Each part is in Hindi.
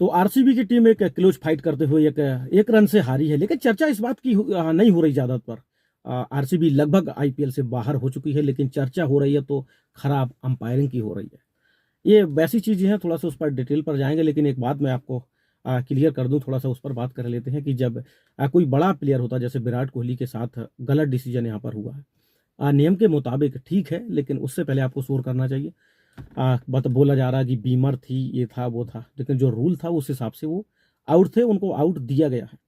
तो आरसीबी की टीम एक क्लोज फाइट करते हुए एक रन से हारी है, लेकिन चर्चा इस बात की नहीं हो रही ज़्यादातर। आरसीबी लगभग आईपीएल से बाहर हो चुकी है, लेकिन चर्चा हो रही है तो खराब अंपायरिंग की हो रही है। ये वैसी चीज़ें हैं, थोड़ा सा उस पर डिटेल पर जाएंगे, लेकिन एक बात मैं आपको क्लियर कर दूं, थोड़ा सा उस पर बात कर लेते हैं कि जब कोई बड़ा प्लेयर होता है, जैसे विराट कोहली के साथ गलत डिसीजन यहाँ पर हुआ है। नियम के मुताबिक ठीक है, लेकिन उससे पहले आपको शोर करना चाहिए। बत बोला जा रहा है कि बीमर थी, ये था वो था, लेकिन जो रूल था उस हिसाब से वो आउट थे, उनको आउट दिया गया है।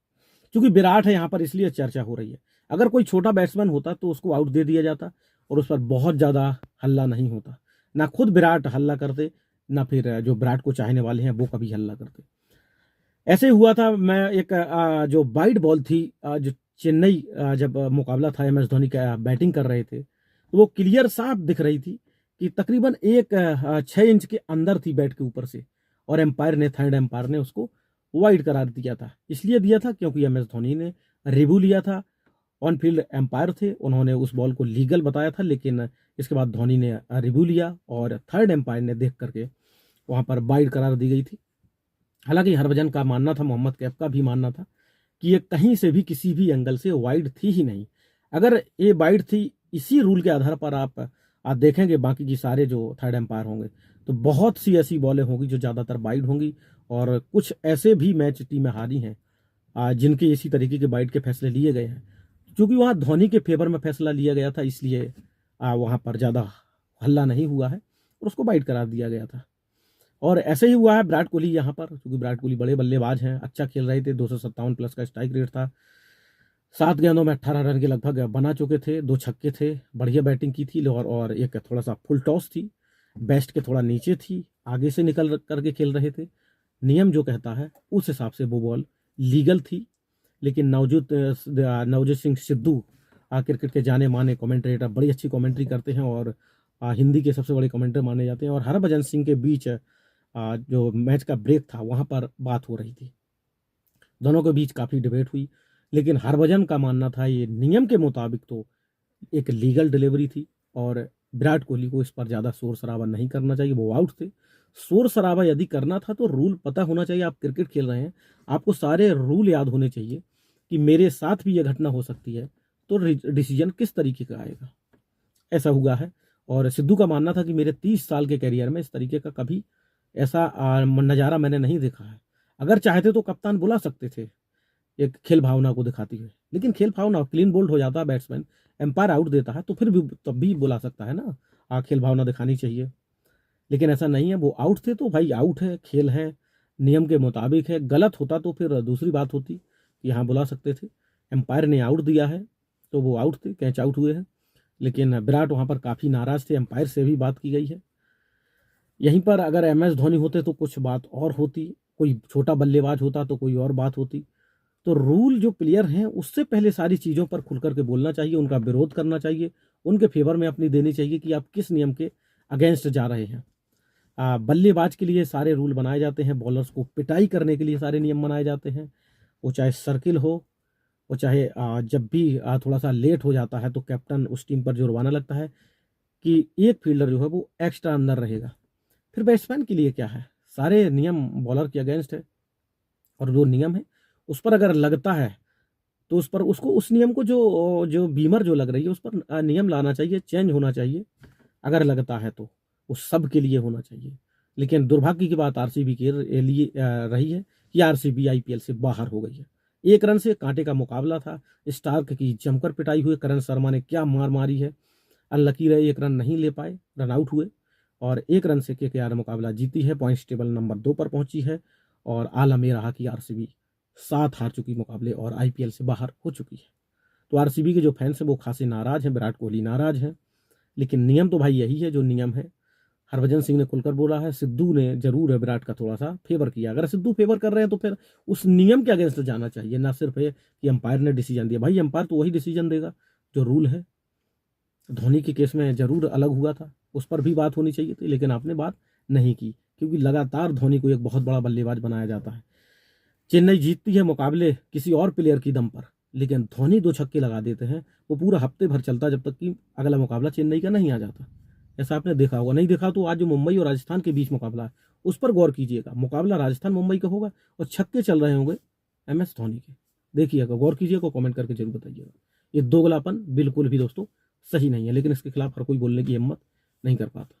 क्योंकि विराट है यहाँ पर, इसलिए चर्चा हो रही है। अगर कोई छोटा बैट्समैन होता तो उसको आउट दे दिया जाता और उस पर बहुत ज़्यादा हल्ला नहीं होता। ना खुद विराट हल्ला करते, ना फिर जो विराट को चाहने वाले हैं वो कभी हल्ला करते। ऐसे हुआ था। मैं एक जो वाइड बॉल थी, जो चेन्नई जब मुकाबला था, एम एस धोनी का बैटिंग कर रहे थे, तो वो क्लियर साफ दिख रही थी कि तकरीबन 6 इंच के अंदर थी बैट के ऊपर से, और एम्पायर ने, थर्ड एम्पायर ने उसको वाइड करार दिया था। इसलिए दिया था क्योंकि एम एस धोनी ने रिव्यू लिया था। ऑन फील्ड एम्पायर थे, उन्होंने उस बॉल को लीगल बताया था, लेकिन इसके बाद धोनी ने रिव्यू लिया और थर्ड एम्पायर ने देख करके वहां पर वाइड करार दी गई थी। हालांकि हरभजन का मानना था, मोहम्मद कैफ का भी मानना था कि ये कहीं से भी किसी भी एंगल से वाइड थी ही नहीं। अगर ये वाइड थी, इसी रूल के आधार पर आप देखेंगे बाकी की सारे जो थर्ड एम्पायर होंगे, तो बहुत सी ऐसी बॉलें होंगी जो ज़्यादातर वाइड होंगी, और कुछ ऐसे भी मैच टीमें हारी हैं जिनके इसी तरीके के वाइड के फैसले लिए गए हैं। क्योंकि वहाँ धोनी के फेवर में फैसला लिया गया था, इसलिए वहाँ पर ज़्यादा हल्ला नहीं हुआ है और उसको वाइड करार दिया गया था। और ऐसे ही हुआ है विराट कोहली यहाँ पर, क्योंकि विराट कोहली बड़े बल्लेबाज हैं, अच्छा खेल रहे थे, 257 प्लस का स्ट्राइक रेट था, 7 गेंदों में 18 रन के लगभग बना चुके थे, 2 छक्के थे, बढ़िया बैटिंग की थी, और एक थोड़ा सा फुल टॉस थी, बेस्ट के थोड़ा नीचे थी, आगे से निकल करके खेल रहे थे। नियम जो कहता है उस हिसाब से वो बॉल लीगल थी। लेकिन नवजोत सिंह सिद्धू क्रिकेट के जाने माने कमेंटेटर, बड़ी अच्छी कमेंट्री करते हैं और हिंदी के सबसे बड़े कमेंटर माने जाते हैं, और हरभजन सिंह के बीच जो मैच का ब्रेक था वहां पर बात हो रही थी, दोनों के बीच काफ़ी डिबेट हुई, लेकिन हरभजन का मानना था ये नियम के मुताबिक तो एक लीगल डिलीवरी थी, और विराट कोहली को इस पर ज़्यादा शोर शराबा नहीं करना चाहिए, वो आउट थे। शोर शराबा यदि करना था तो रूल पता होना चाहिए। आप क्रिकेट खेल रहे हैं, आपको सारे रूल याद होने चाहिए कि मेरे साथ भी यह घटना हो सकती है, तो डिसीजन किस तरीके का आएगा। ऐसा हुआ है, और सिद्धू का मानना था कि मेरे 30 साल के करियर में इस तरीके का कभी ऐसा नज़ारा मैंने नहीं देखा है। अगर चाहते तो कप्तान बुला सकते थे एक खेल भावना को दिखाती हुए, लेकिन खेल भावना, क्लीन बोल्ड हो जाता है बैट्समैन, एम्पायर आउट देता है तो फिर भी तब भी बुला सकता है ना, खेल भावना दिखानी चाहिए। लेकिन ऐसा नहीं है, वो आउट थे तो भाई आउट है, खेल है, नियम के मुताबिक है। गलत होता तो फिर दूसरी बात होती कि यहाँ बुला सकते थे। एम्पायर ने आउट दिया है तो वो आउट थे, कैच आउट हुए हैं। लेकिन विराट वहाँ पर काफ़ी नाराज थे, एम्पायर से भी बात की गई है। यहीं पर अगर एम एस धोनी होते तो कुछ बात और होती, कोई छोटा बल्लेबाज होता तो कोई और बात होती। तो रूल जो प्लेयर हैं उससे पहले सारी चीज़ों पर खुल करके बोलना चाहिए, उनका विरोध करना चाहिए, उनके फेवर में अपनी देनी चाहिए कि आप किस नियम के अगेंस्ट जा रहे हैं। बल्लेबाज के लिए सारे रूल बनाए जाते हैं, बॉलर्स को पिटाई करने के लिए सारे नियम बनाए जाते हैं। वो चाहे सर्किल हो, वो चाहे जब भी थोड़ा सा लेट हो जाता है तो कैप्टन उस टीम पर जुर्माना लगता है कि एक फील्डर जो है वो एक्स्ट्रा अंदर रहेगा। फिर बैट्समैन के लिए क्या है, सारे नियम बॉलर के अगेंस्ट है, और जो नियम है उस पर अगर लगता है तो उस पर उसको उस नियम को जो जो बीमर जो लग रही है उस पर नियम लाना चाहिए, चेंज होना चाहिए। अगर लगता है तो वो सब के लिए होना चाहिए। लेकिन दुर्भाग्य की बात आरसीबी के लिए रही है कि आरसीबी आईपीएल से बाहर हो गई है। 1 रन से कांटे का मुकाबला था, स्टार्क की जमकर पिटाई हुई, करण शर्मा ने क्या मार मारी है, अनलकी रहे, 1 रन नहीं ले पाए, रन आउट हुए, और 1 रन से केकेआर मुकाबला जीती है, पॉइंट्स टेबल नंबर 2 पर पहुंची है, और आलम ये रहा कि आरसीबी 7 हार चुकी मुकाबले और आईपीएल से बाहर हो चुकी है। तो आरसीबी के जो फैंस हैं वो खासे नाराज हैं, विराट कोहली नाराज हैं। लेकिन नियम तो भाई यही है जो नियम है। हरभजन सिंह ने खुलकर बोला है, सिद्धू ने जरूर है विराट का थोड़ा सा फेवर किया। अगर सिद्धू फेवर कर रहे हैं तो फिर उस नियम के अगेंस्ट जाना चाहिए, ना सिर्फ है कि अंपायर ने डिसीजन दिया। भाई अंपायर तो वही डिसीजन देगा जो रूल है। धोनी के केस में जरूर अलग हुआ था, उस पर भी बात होनी चाहिए थी, लेकिन आपने बात नहीं की, क्योंकि लगातार धोनी को एक बहुत बड़ा बल्लेबाज बनाया जाता है। चेन्नई जीतती है मुकाबले किसी और प्लेयर की दम पर, लेकिन धोनी 2 छक्के लगा देते हैं, वो पूरा हफ्ते भर चलता जब तक कि अगला मुकाबला चेन्नई का नहीं आ जाता। ऐसा आपने देखा होगा, नहीं देखा तो आज जो मुंबई और राजस्थान के बीच मुकाबला है उस पर गौर कीजिएगा। मुकाबला राजस्थान मुंबई का होगा और छक्के चल रहे होंगे MS धोनी के। देखिएगा, गौर कीजिएगा, कमेंट करके जरूर बताइएगा। ये दोगलापन बिल्कुल भी दोस्तों सही नहीं है, लेकिन इसके खिलाफ हर कोई बोलने की हिम्मत नहीं कर पाता।